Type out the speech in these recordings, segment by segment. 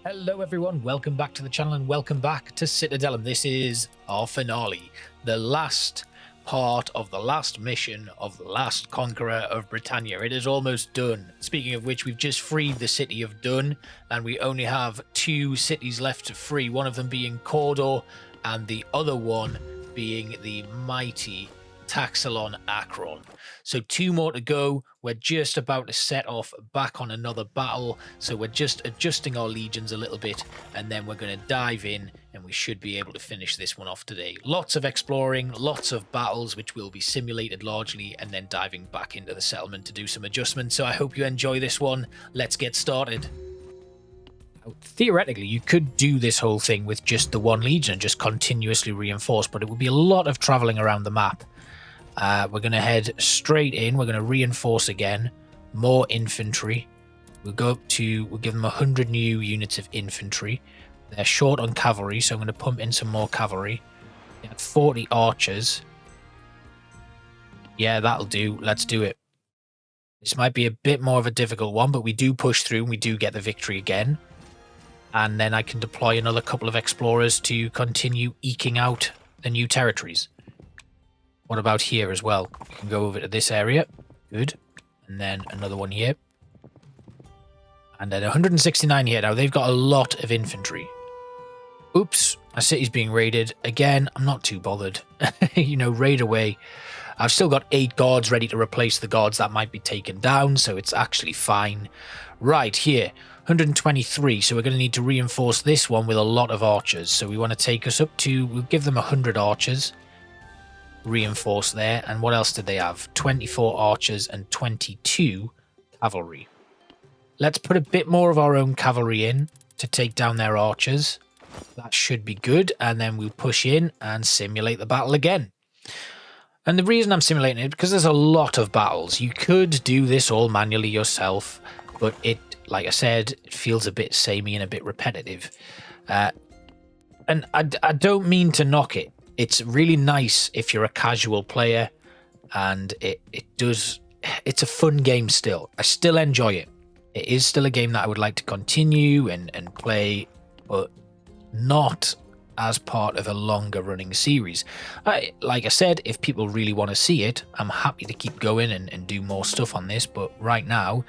Hello everyone, welcome back to the channel and welcome back to Citadelum. This is our finale, the last part of the last mission of the last conqueror of Britannia. It is almost done. Speaking of which, we've just freed the city of Dun and we only have 2 cities left to free, one of them being Cawdor and the other one being the mighty Taxilon Akron. So 2 more to go. We're just about to set off back on another battle, so we're just adjusting our legions a little bit, and then we're going to dive in, and we should be able to finish this one off today. Lots of exploring, lots of battles, which will be simulated largely, and then diving back into the settlement to do some adjustments. So I hope you enjoy this one. Let's get started. Theoretically, you could do this whole thing with just the 1 legion and just continuously reinforce, but it would be a lot of traveling around the map. We're going to head straight in. We're going to reinforce again. More infantry. We'll go up to, we'll give them 100 new units of infantry. They're short on cavalry, so I'm going to pump in some more cavalry. They had 40 archers. Yeah, that'll do. Let's do it. This might be a bit more of a difficult one, but we do push through and we do get the victory again. And then I can deploy another couple of explorers to continue eking out the new territories. What about here as well? We can go over to this area. Good. And then another one here. And then 169 here. Now, they've got a lot of infantry. Oops. My city's being raided. Again, I'm not too bothered. You know, raid away. I've still got 8 guards ready to replace the guards that might be taken down, so it's actually fine. Right, here. 123. So we're going to need to reinforce this one with a lot of archers. So we want to take us up to... We'll give them 100 archers. Reinforce there. And what else did they have? 24 archers and 22 cavalry. Let's put a bit more of our own cavalry in to take down their archers. That should be good. And then we'll push in and simulate the battle again. And the reason I'm simulating it, because there's a lot of battles. You could do this all manually yourself, but it, like I said, it feels a bit samey and a bit repetitive. And I don't mean to knock it. It's really nice if you're a casual player, and it's a fun game still. I still enjoy it. It is still a game that I would like to continue and play, but not as part of a longer running series. Like I said, if people really want to see it, I'm happy to keep going and do more stuff on this, but right now,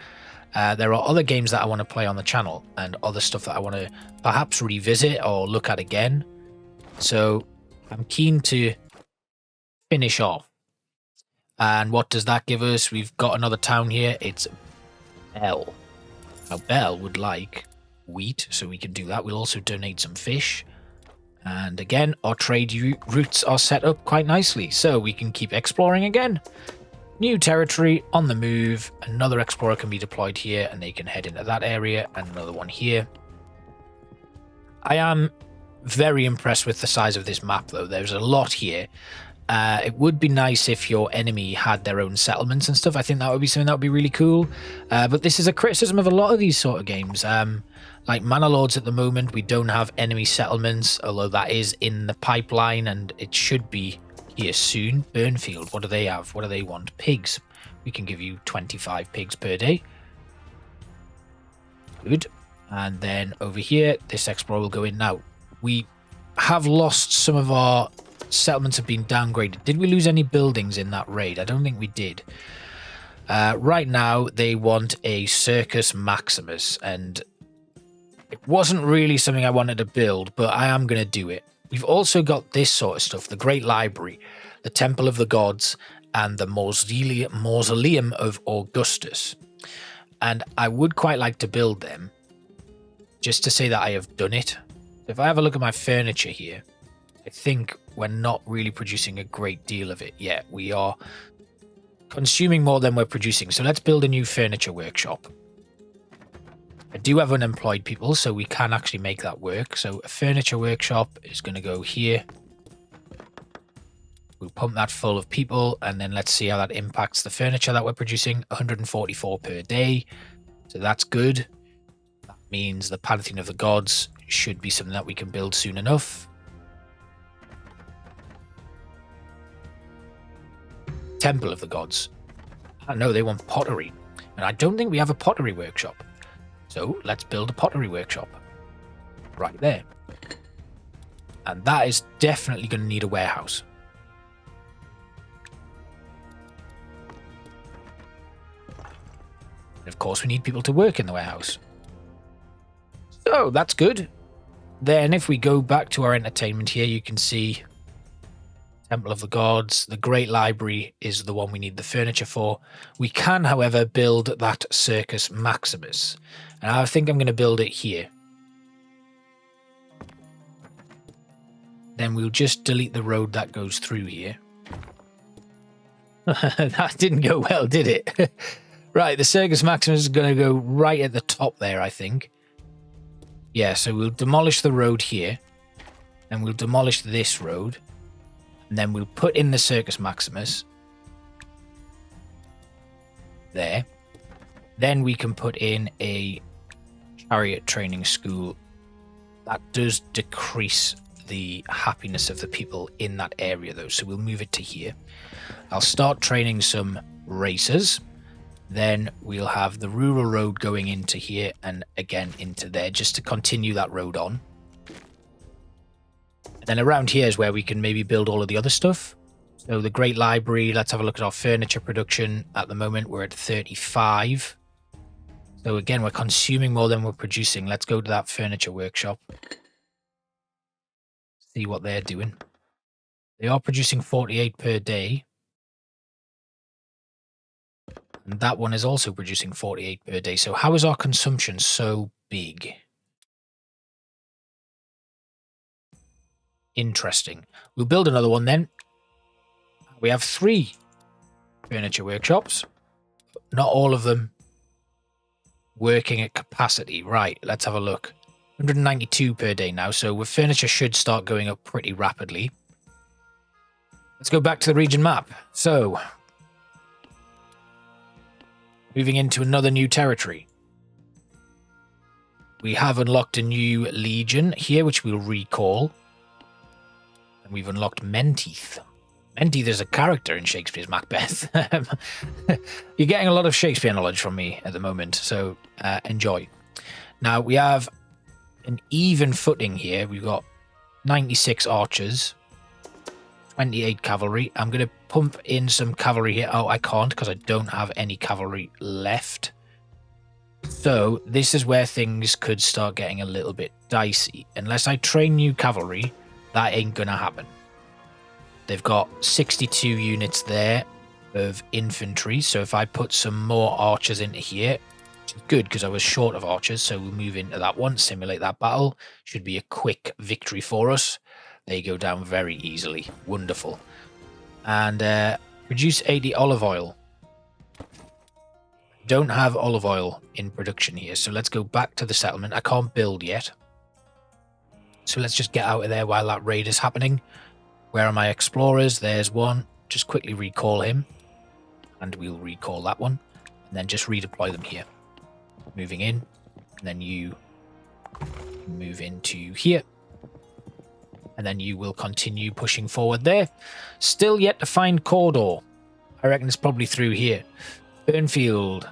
there are other games that I want to play on the channel and other stuff that I want to perhaps revisit or look at again. So I'm keen to finish off. And what does that give us? We've got another town here. It's Bell. Now, Bell would like wheat, so we can do that. We'll also donate some fish. And again, our trade routes are set up quite nicely, so we can keep exploring again. New territory on the move. Another explorer can be deployed here, and they can head into that area, and another one here. I am very impressed with the size of this map, though. There's a lot here. It would be nice if your enemy had their own settlements and stuff. I think that would be something that would be really cool. But this is a criticism of a lot of these sort of games. Like Manor Lords at the moment, we don't have enemy settlements, although that is in the pipeline and it should be here soon. Burnfield, what do they have? What do they want? Pigs. We can give you 25 pigs per day. Good. And then over here, this explorer will go in now. We have lost some of our settlements, have been downgraded. Did we lose any buildings in that raid? I don't think we did. Right now, they want a Circus Maximus, and it wasn't really something I wanted to build, but I am going to do it. We've also got this sort of stuff, the Great Library, the Temple of the Gods, and the Mausoleum of Augustus. And I would quite like to build them, just to say that I have done it. If I have a look at my furniture here, I think we're not really producing a great deal of it yet. We are consuming more than we're producing. So let's build a new furniture workshop. I do have unemployed people, so we can actually make that work. So a furniture workshop is going to go here. We'll pump that full of people, and then let's see how that impacts the furniture that we're producing. 144 per day. So that's good. That means the Pantheon of the Gods should be something that we can build soon enough. Temple of the Gods. I know they want pottery, and I don't think we have a pottery workshop. So let's build a pottery workshop. right there. And that is definitely going to need a warehouse. And of course, we need people to work in the warehouse. So that's good. Then if we go back to our entertainment here, you can see Temple of the Gods. The Great Library is the one we need the furniture for. We can, however, build that Circus Maximus. And I think I'm going to build it here. Then we'll just delete the road that goes through here. That didn't go well, did it? Right, the Circus Maximus is going to go right at the top there, I think. Yeah, so we'll demolish the road here. And we'll demolish this road. And then we'll put in the Circus Maximus. There. Then we can put in a chariot training school. That does decrease the happiness of the people in that area, though. So we'll move it to here. I'll start training some racers. Then we'll have the rural road going into here and again into there, just to continue that road on. And then around here is where we can maybe build all of the other stuff. So the Great Library, let's have a look at our furniture production. At the moment, we're at 35. So again, we're consuming more than we're producing. Let's go to that furniture workshop. See what they're doing. They are producing 48 per day. And that one is also producing 48 per day. So how is our consumption so big? Interesting. We'll build another one then. We have 3 furniture workshops. Not all of them working at capacity. Right, let's have a look. 192 per day now. So with furniture should start going up pretty rapidly. Let's go back to the region map. So moving into another new territory. We have unlocked a new legion here, which we'll recall. And we've unlocked Menteith. Menteith is a character in Shakespeare's Macbeth. You're getting a lot of Shakespeare knowledge from me at the moment, so enjoy. Now, we have an even footing here. We've got 96 archers, 28 cavalry. I'm going to pump in some cavalry here. Oh, I can't because I don't have any cavalry left. So this is where things could start getting a little bit dicey. Unless I train new cavalry, that ain't going to happen. They've got 62 units there of infantry. So if I put some more archers into here, which is good because I was short of archers. So we'll move into that one, simulate that battle. Should be a quick victory for us. They go down very easily. Wonderful. And produce 80 olive oil. Don't have olive oil in production here. So let's go back to the settlement. I can't build yet. So let's just get out of there while that raid is happening. Where are my explorers? There's one. Just quickly recall him. And we'll recall that one. And then just redeploy them here. Moving in. And then you move into here. And then you will continue pushing forward there. Still yet to find Cawdor. I reckon it's probably through here. Burnfield.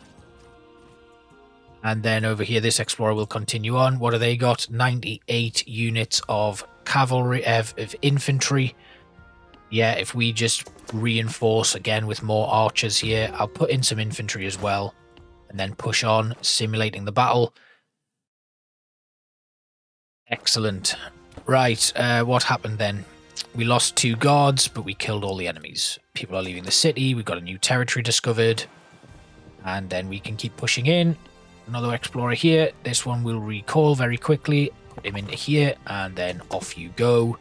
And then over here, this explorer will continue on. What have they got? 98 units of cavalry, of infantry. Yeah, if we just reinforce again with more archers here, I'll put in some infantry as well. And then push on, simulating the battle. Excellent. Right, what happened then? We lost 2 guards, but we killed all the enemies. People are leaving the city. We've got a new territory discovered. And then we can keep pushing in. Another explorer here. This one will recall very quickly. Put him into here, and then off you go.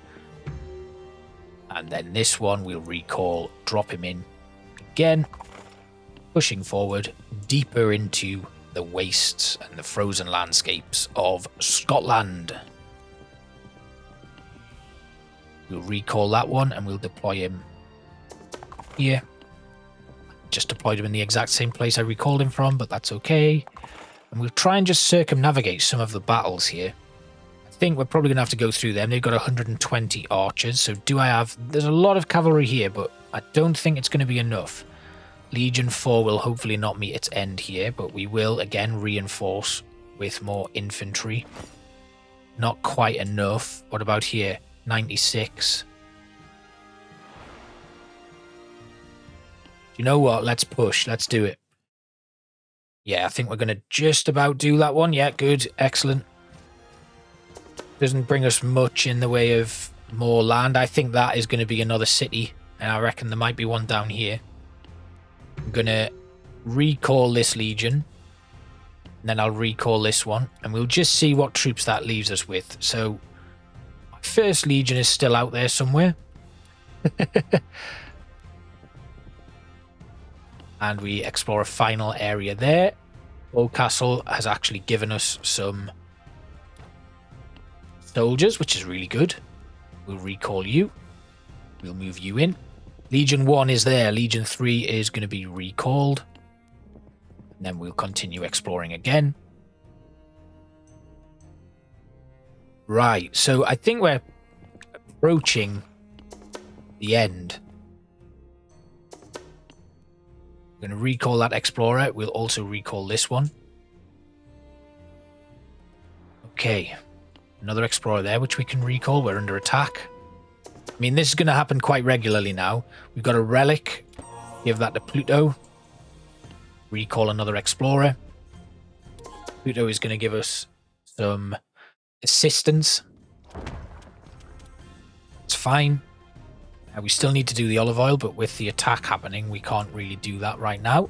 And then this one will recall. Drop him in again. Pushing forward, deeper into the wastes and the frozen landscapes of Scotland. We'll recall that one, and we'll deploy him here. Just deployed him in the exact same place I recalled him from, but that's okay. And we'll try and just circumnavigate some of the battles here. I think we're probably going to have to go through them. They've got 120 archers, so do I have... There's a lot of cavalry here, but I don't think it's going to be enough. Legion 4 will hopefully not meet its end here, but we will, again, reinforce with more infantry. not quite enough. What about here? 96. You know what? Let's push. Let's do it. Yeah, I think we're going to just about do that one. Yeah, good. Excellent. Doesn't bring us much in the way of more land. I think that is going to be another city. And I reckon there might be one down here. I'm going to recall this legion. And then I'll recall this one. And we'll just see what troops that leaves us with. So, my first legion is still out there somewhere. And we explore a final area there. Castle has actually given us some soldiers, which is really good. We'll recall you. We'll move you in. Legion 1 is there. Legion 3 is going to be recalled. And then we'll continue exploring again. Right, so I think we're approaching the end. We're going to recall that explorer. We'll also recall this one. Okay. Another explorer there, which we can recall. We're under attack. I mean, this is going to happen quite regularly now. We've got a relic. Give that to Pluto. Recall another explorer. Pluto is going to give us some assistance. It's fine. We still need to do the olive oil, but with the attack happening, we can't really do that right now.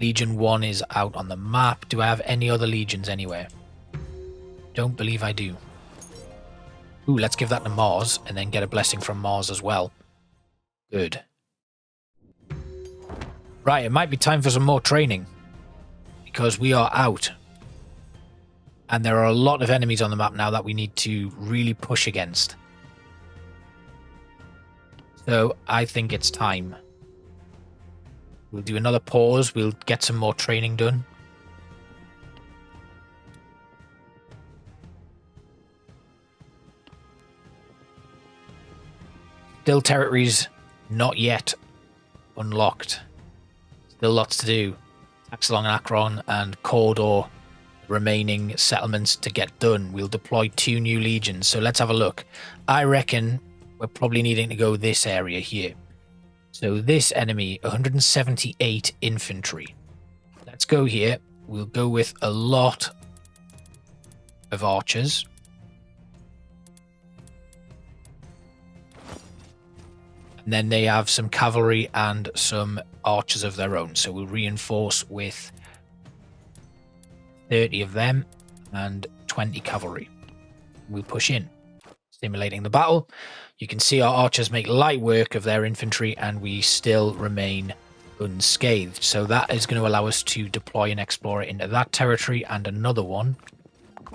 Legion 1 is out on the map. Do I have any other legions anywhere? Don't believe I do. Ooh, let's give that to Mars and then get a blessing from Mars as well. Good. Right, it might be time for some more training. Because we are out. And there are a lot of enemies on the map now that we need to really push against. So I think it's time. We'll do another pause. We'll get some more training done. Still territories not yet unlocked. Still lots to do. Taxalong, Akron and Cawdor remaining settlements to get done. We'll deploy 2 new legions. So let's have a look. I reckon we're probably needing to go this area here. So this enemy, 178 infantry. Let's go here. We'll go with a lot of archers. And then they have some cavalry and some archers of their own. So we'll reinforce with 30 of them and 20 cavalry. We'll push in, stimulating the battle. You can see our archers make light work of their infantry and we still remain unscathed. So that is going to allow us to deploy an explorer into that territory and another one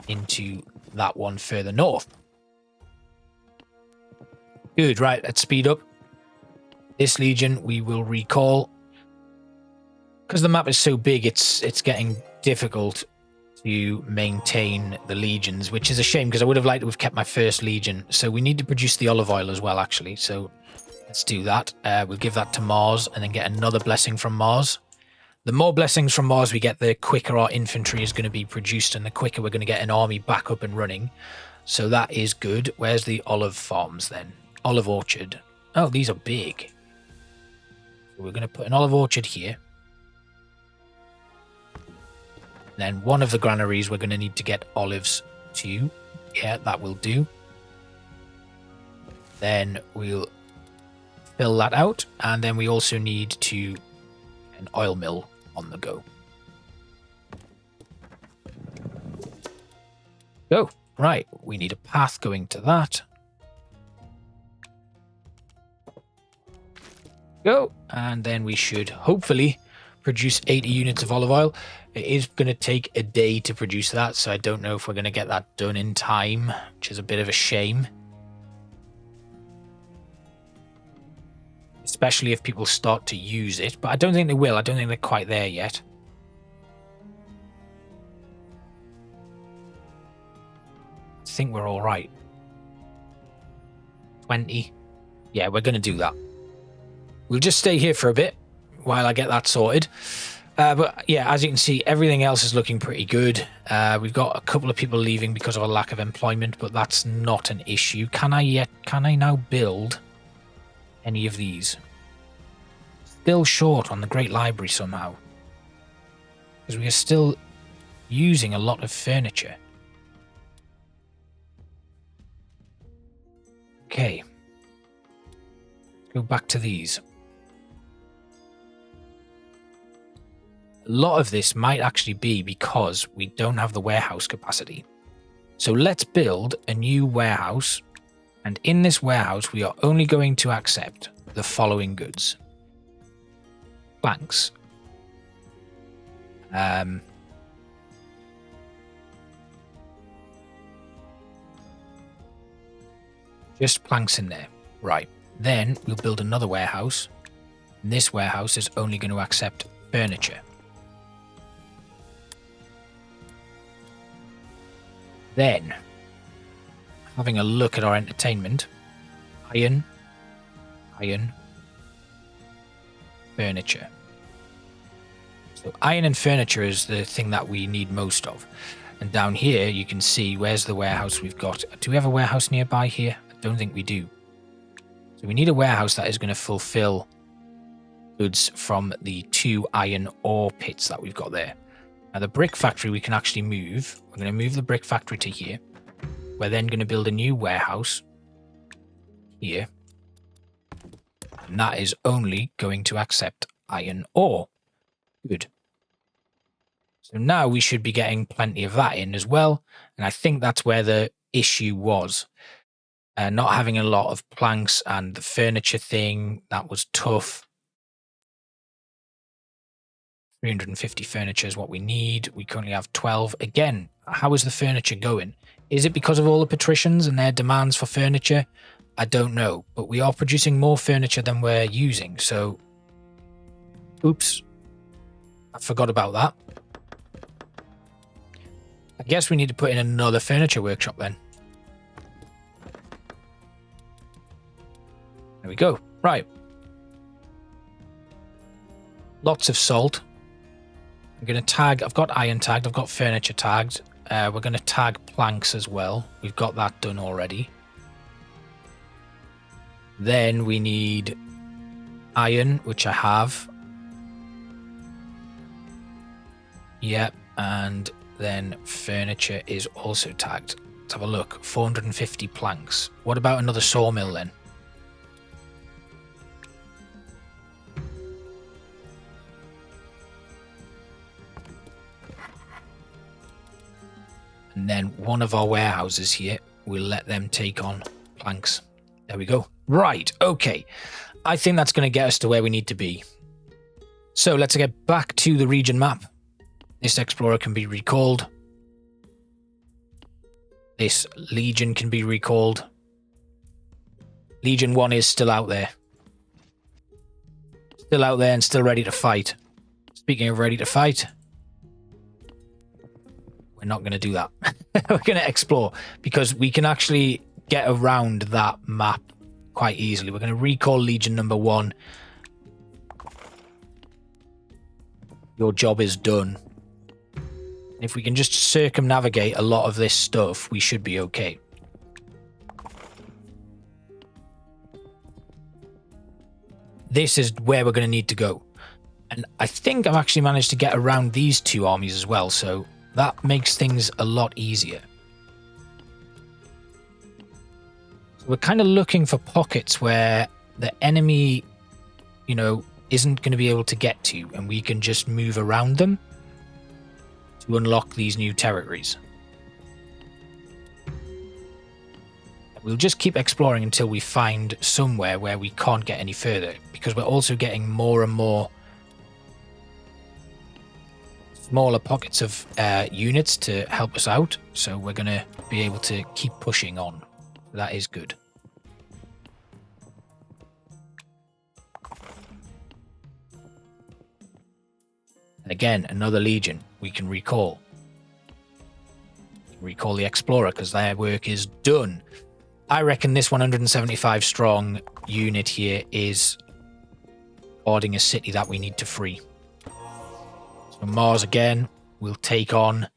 into that one further north. Good, right, let's speed up. This legion we will recall. Because the map is so big, it's getting difficult to maintain the legions, which is a shame because I would have liked to have kept my first legion. So we need to produce the olive oil as well, actually. So let's do that. We'll give that to Mars and then get another blessing from Mars. The more blessings from Mars we get, the quicker our infantry is going to be produced and the quicker we're going to get an army back up and running. So that is good. Where's the olive farms then? Olive orchard. Oh, these are big. So we're going to put an olive orchard here. Then one of the granaries we're going to need to get olives to. Yeah, that will do. Then we'll fill that out. And then we also need to an oil mill on the go. Go. Right, we need a path going to that. Go. And then we should hopefully produce 80 units of olive oil. It is going to take a day to produce that, so I don't know if we're going to get that done in time, which is a bit of a shame. Especially if people start to use it, but I don't think they will. I don't think they're quite there yet. I think we're all right. 20. Yeah, we're going to do that. We'll just stay here for a bit while I get that sorted. But yeah, as you can see, everything else is looking pretty good. We've got a couple of people leaving because of a lack of employment, but that's not an issue. Can I now build any of these? Still short on the Great Library somehow. Because we are still using a lot of furniture. Okay. Go back to these. A lot of this might actually be because we don't have the warehouse capacity. So let's build a new warehouse, and in this warehouse we are only going to accept the following goods. Planks. Just planks in there. Right. Then we'll build another warehouse. And this warehouse is only going to accept furniture. Then, having a look at our entertainment, iron, furniture. So iron and furniture is the thing that we need most of. And down here, you can see where's the warehouse we've got. Do we have a warehouse nearby here? I don't think we do. So we need a warehouse that is going to fulfill goods from the 2 iron ore pits that we've got there. Now the brick factory we can actually move. We're going to move the brick factory to here. We're then going to build a new warehouse here. And that is only going to accept iron ore. Good. So now we should be getting plenty of that in as well. And I think that's where the issue was. Not having a lot of planks and the furniture thing, that was tough. 350 furniture is what we need. We currently have 12. Again, how is the furniture going? Is it because of all the patricians and their demands for furniture? I don't know. But we are producing more furniture than we're using. So, oops. I forgot about that. I guess we need to put in another furniture workshop then. There we go. Right. Lots of salt. I'm going to tag, I've got iron tagged, I've got furniture tagged. We're going to tag planks as well. We've got that done already. Then we need iron, which I have. Yep, and then furniture is also tagged. Let's have a look. 450 planks. What about another sawmill then? And then one of our warehouses here, we'll let them take on planks. There we go. Right, okay. I think that's going to get us to where we need to be. So let's get back to the region map. This explorer can be recalled. This legion can be recalled. Legion 1 is still out there. Still out there and still ready to fight. Speaking of ready to fight, we're not going to do that. We're going to explore because we can actually get around that map quite easily. We're going to recall Legion number 1. Your job is done. If we can just circumnavigate a lot of this stuff, we should be okay. This is where we're going to need to go. And I think I've actually managed to get around these 2 armies as well, so that makes things a lot easier. So we're kind of looking for pockets where the enemy, isn't going to be able to get to, and we can just move around them to unlock these new territories. We'll just keep exploring until we find somewhere where we can't get any further, because we're also getting more and more smaller pockets of units to help us out, so we're going to be able to keep pushing on. That is good. And again, another legion we can recall. Recall the explorer because their work is done. I reckon this 175 strong unit here is guarding a city that we need to free. So Mars again will take on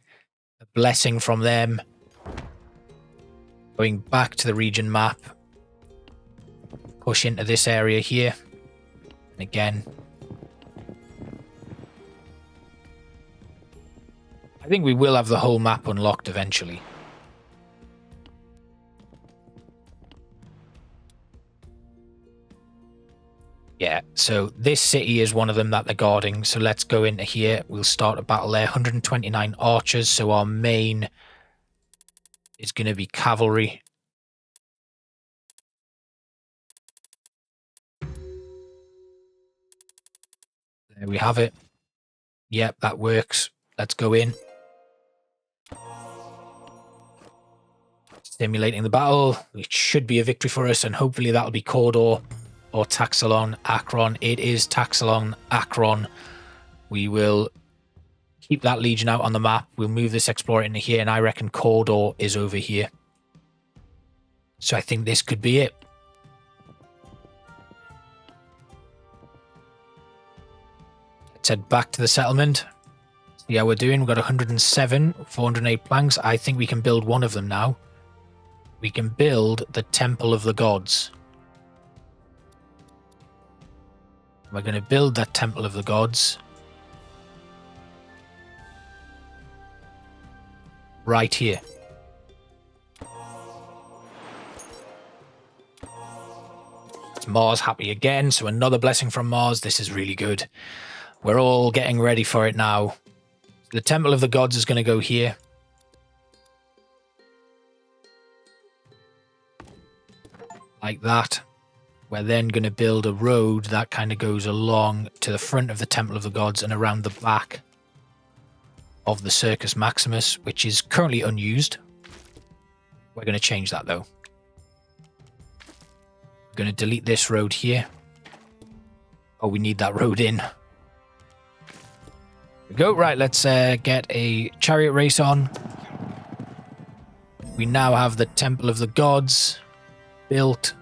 a blessing from them. Going back to the region map. Push into this area here. And again. I think we will have the whole map unlocked eventually. Yeah, so this city is one of them that they're guarding. So let's go into here. We'll start a battle there. 129 archers. So our main is going to be cavalry. There we have it. Yep, that works. Let's go in. Stimulating the battle, which should be a victory for us, and hopefully that'll be Cawdor or Taxilon Akron. It is Taxilon Akron. We will keep that legion out on the map. We'll move this explorer into here, and I reckon Cawdor is over here. So I think this could be it. Let's head back to the settlement. See how we're doing. We've got 107, 408 planks. I think we can build one of them now. We can build the Temple of the Gods. We're going to build that Temple of the Gods right here. It's Mars happy again, so another blessing from Mars. This is really good. We're all getting ready for it now. The Temple of the Gods is going to go here. Like that. We're then going to build a road that kind of goes along to the front of the Temple of the Gods and around the back of the Circus Maximus, which is currently unused. We're going to change that though. We're going to delete this road here. Oh, we need that road in. There we go. Right, let's get a chariot race on. We now have the Temple of the Gods built.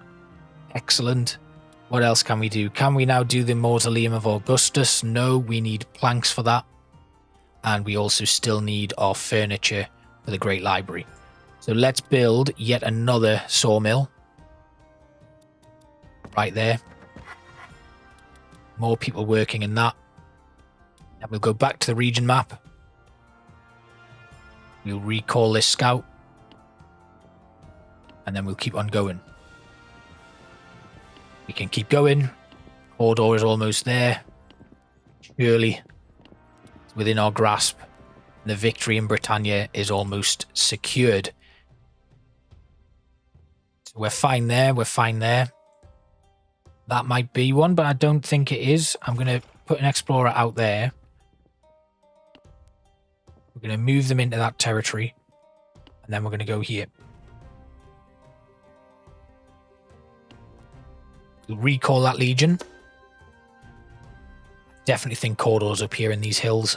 Excellent. What else can we do? Can we now do the Mausoleum of Augustus? No, we need planks for that. And we also still need our furniture for the Great Library. So let's build yet another sawmill. Right there. More people working in that. And we'll go back to the region map. We'll recall this scout. And then we'll keep on going. We can keep going. Cawdor is almost there. Surely it's within our grasp. The victory in Britannia is almost secured. So we're fine there. We're fine there. That might be one, but I don't think it is. I'm going to put an explorer out there. We're going to move them into that territory. And then we're going to go here. We'll recall that legion. Definitely think Cawdor's up here in these hills.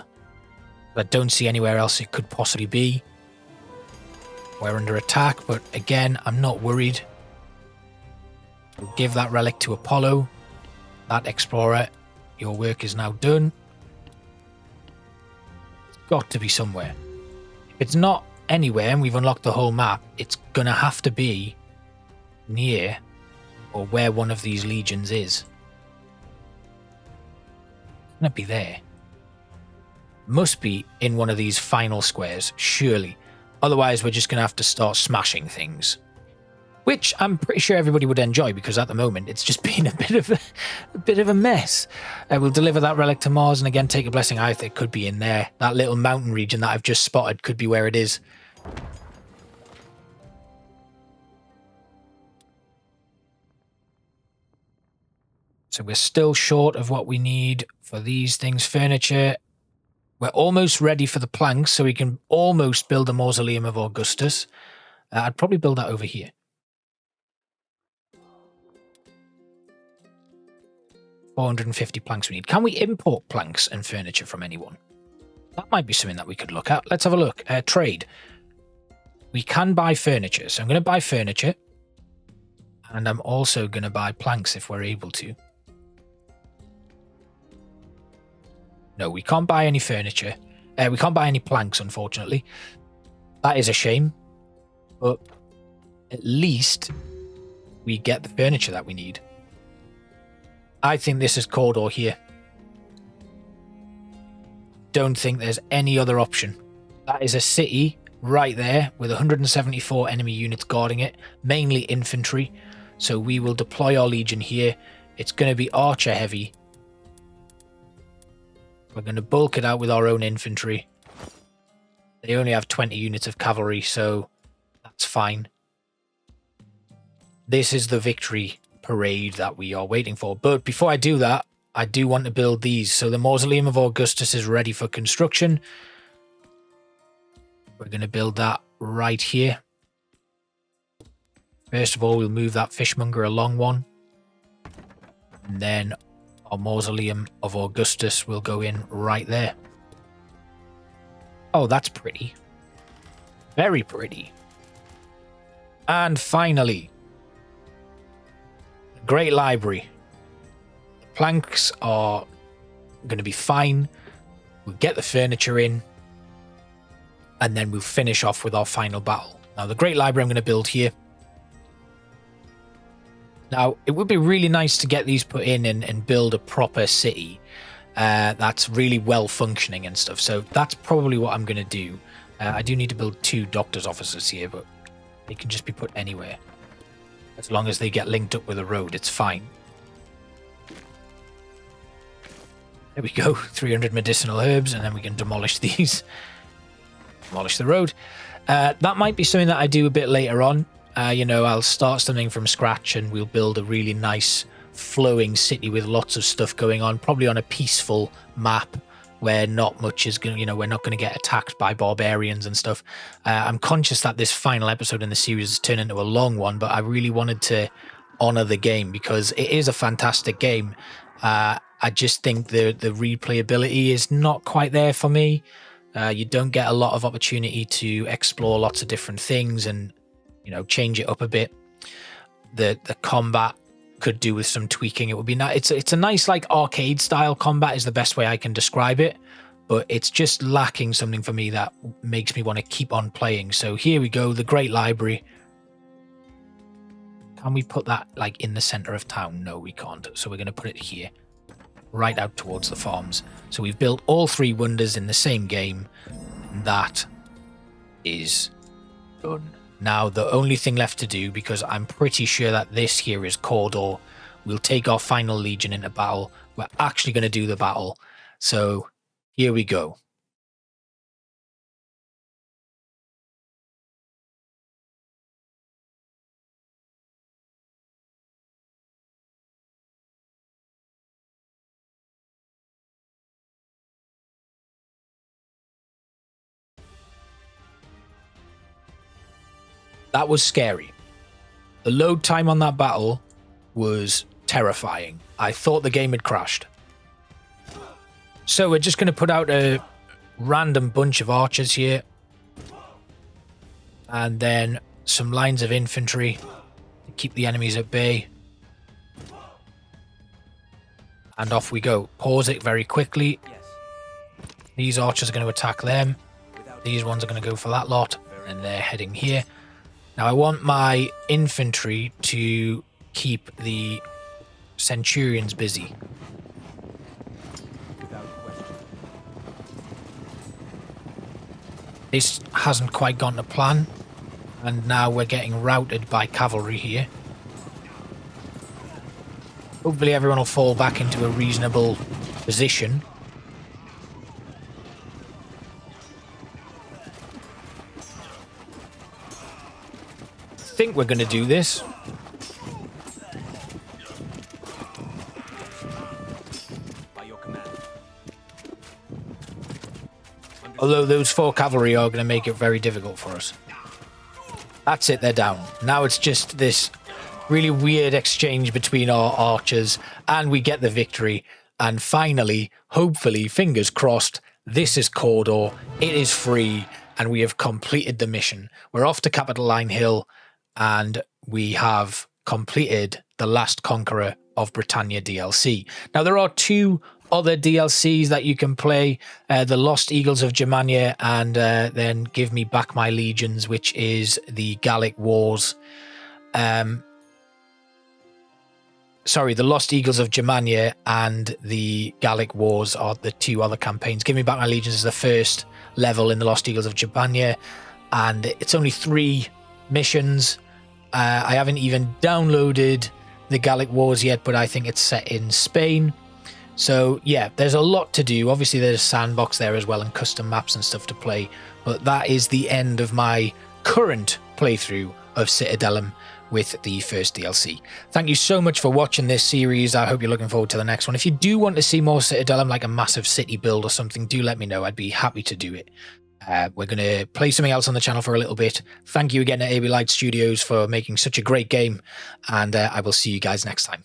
But I don't see anywhere else it could possibly be. We're under attack, but again, I'm not worried. We'll give that relic to Apollo. That explorer, your work is now done. It's got to be somewhere. If it's not anywhere and we've unlocked the whole map, it's going to have to be near or where one of these legions is. It's going to be there. Must be in one of these final squares, surely. Otherwise, we're just going to have to start smashing things. Which I'm pretty sure everybody would enjoy, because at the moment it's just been a bit of a mess. We'll deliver that relic to Mars and again take a blessing. I think it could be in there. That little mountain region that I've just spotted could be where it is. So we're still short of what we need for these things. Furniture. We're almost ready for the planks, so we can almost build the Mausoleum of Augustus. I'd probably build that over here. 450 planks we need. Can we import planks and furniture from anyone? That might be something that we could look at. Let's have a look. Trade. We can buy furniture. So I'm going to buy furniture. And I'm also going to buy planks if we're able to. No, we can't buy any furniture. We can't buy any planks, unfortunately. That is a shame. But at least we get the furniture that we need. I think this is corridor here. Don't think there's any other option. That is a city right there with 174 enemy units guarding it, mainly infantry. So we will deploy our legion here. It's going to be archer heavy. We're going to bulk it out with our own infantry. They only have 20 units of cavalry, so that's fine. This is the victory parade that we are waiting for. But before I do that, I do want to build these. So the Mausoleum of Augustus is ready for construction. We're going to build that right here. First of all, we'll move that fishmonger along one. And then our Mausoleum of Augustus will go in right there. Oh, that's pretty. Very pretty. And finally, the Great Library. The planks are going to be fine. We'll get the furniture in. And then we'll finish off with our final battle. Now, the Great Library I'm going to build here. Now, it would be really nice to get these put in and build a proper city that's really well functioning and stuff. So that's probably what I'm going to do. I do need to build 2 doctor's offices here, but they can just be put anywhere. As long as they get linked up with a road, it's fine. There we go, 300 medicinal herbs, and then we can demolish these. Demolish the road. That might be something that I do a bit later on. You know, I'll start something from scratch and we'll build a really nice flowing city with lots of stuff going on, probably on a peaceful map where not much is going to, you know, we're not going to get attacked by barbarians and stuff. I'm conscious that this final episode in the series has turned into a long one, but I really wanted to honor the game because it is a fantastic game. I just think the replayability is not quite there for me. You don't get a lot of opportunity to explore lots of different things and, you know, change it up a bit. The combat could do with some tweaking. It would be nice. It's a nice like arcade style combat is the best way I can describe it, but it's just lacking something for me that makes me want to keep on playing. So here we go, the Great Library. Can we put that like in the center of town? No, we can't. So we're going to put it here, right out towards the farms. So we've built all 3 wonders in the same game. That is done. Now, the only thing left to do, because I'm pretty sure that this here is corridor, we'll take our final legion into battle. We're actually going to do the battle. So here we go. That was scary. The load time on that battle was terrifying. I thought the game had crashed. So we're just going to put out a random bunch of archers here. And then some lines of infantry to keep the enemies at bay. And off we go. Pause it very quickly. These archers are going to attack them. These ones are going to go for that lot. And they're heading here. Now I want my infantry to keep the centurions busy. This hasn't quite gone to plan, and now we're getting routed by cavalry here. Hopefully everyone will fall back into a reasonable position. I think we're going to do this. Although those 4 cavalry are going to make it very difficult for us. That's it, they're down. Now it's just this really weird exchange between our archers, and we get the victory. And finally, hopefully, fingers crossed, this is corridor, it is free, and we have completed the mission. We're off to Capitoline Hill, and we have completed the Last Conqueror of Britannia DLC. Now, there are 2 other DLCs that you can play, the Lost Eagles of Germania, and then Give Me Back My Legions, which is the Gallic Wars. Sorry, the Lost Eagles of Germania and the Gallic Wars are the two other campaigns. Give Me Back My Legions is the first level in the Lost Eagles of Germania, and it's only 3 missions. I haven't even downloaded the Gallic Wars yet, but I think it's set in Spain. So yeah, there's a lot to do. Obviously there's a sandbox there as well and custom maps and stuff to play, but that is the end of my current playthrough of Citadelum with the first DLC. Thank you so much for watching this series. I hope you're looking forward to the next one. If you do want to see more Citadelum, like a massive city build or something, do let me know. I'd be happy to do it. We're going to play something else on the channel for a little bit. Thank you again to AB Light Studios for making such a great game, and I will see you guys next time.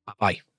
Bye-bye.